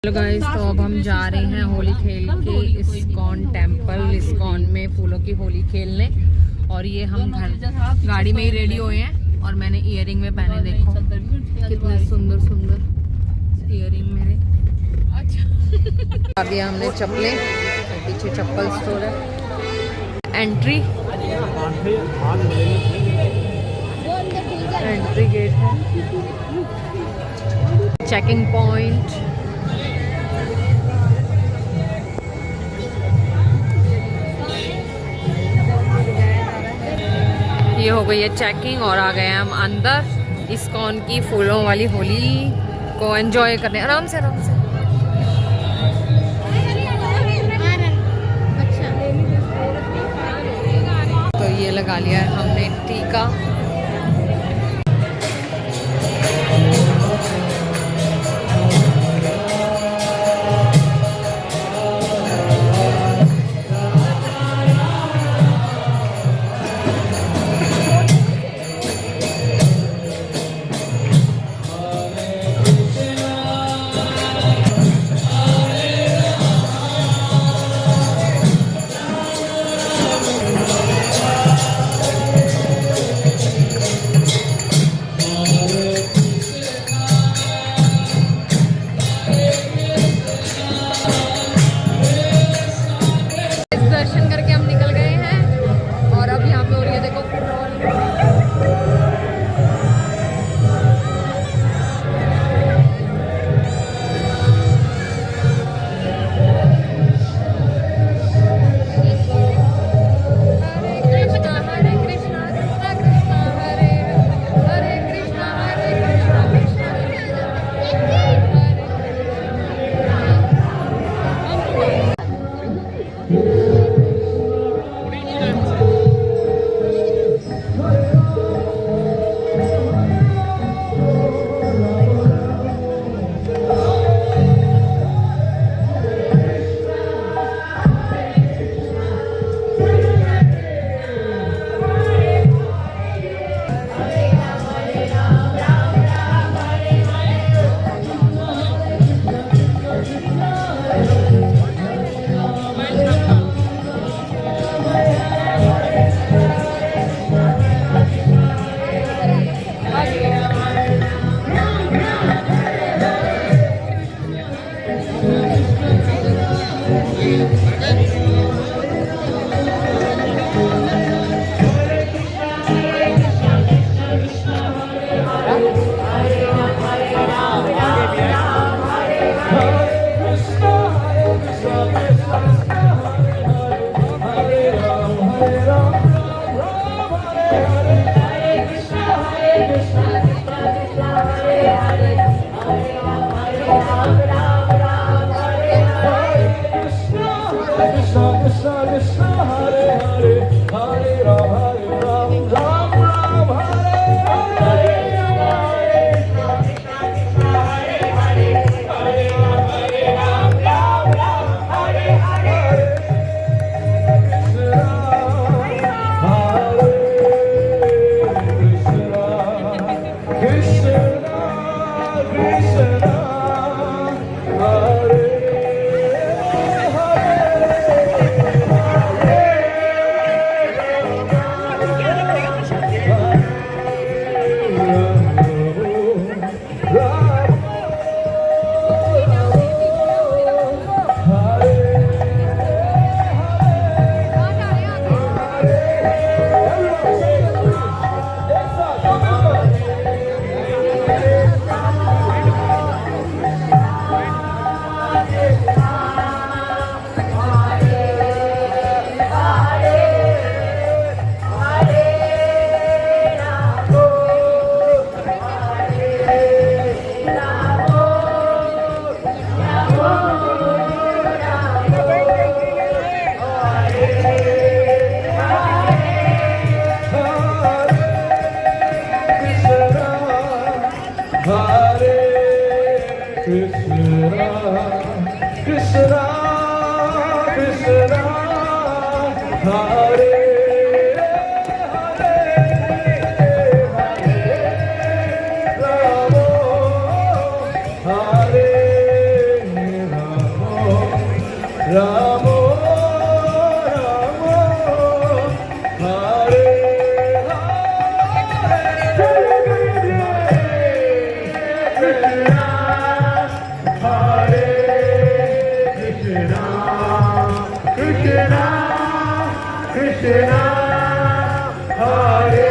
Hello guys, तो अब हम जा रहे हैं होली खेल के इस्कॉन टेम्पल। इस्कॉन में फूलों की होली खेलने। और ये हम घर गाड़ी में ही रेडी हुए हैं और मैंने इयररिंग में पहने, देखो कितने सुंदर सुंदर इयररिंग मेरे। अच्छा अभी हमने चप्पलें, पीछे चप्पल स्टोर है। एंट्री गेट है, चेकिंग पॉइंट। ये हो गई है चेकिंग और आ गए हैं हम अंदर इस्कॉन की फूलों वाली होली को एंजॉय करने। आराम से आराम से। तो ये लगा लिया है हमने टीका। दर्शन करके हम निकल गए हैं और अब यहाँ पे हो रही है देखो कृष्णा हरे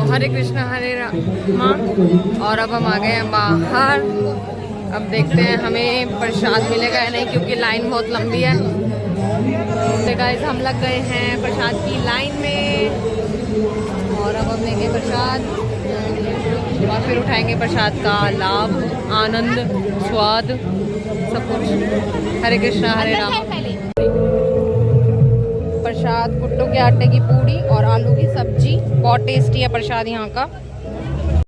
हरे कृष्णा हरे रामा। और अब हम आ गए हैं बाहर। अब देखते हैं हमें प्रसाद मिलेगा या नहीं, क्योंकि लाइन बहुत लंबी है। तो गाइस हम लग गए हैं प्रसाद की लाइन में और अब हम लेंगे प्रसाद और फिर उठाएंगे प्रसाद का लाभ, आनंद, स्वाद, सब कुछ। हरे कृष्णा हरे राम। प्रसाद कुट्टू के आटे की पूड़ी और आलू की सब्जी, बहुत टेस्टी है प्रसाद यहाँ का।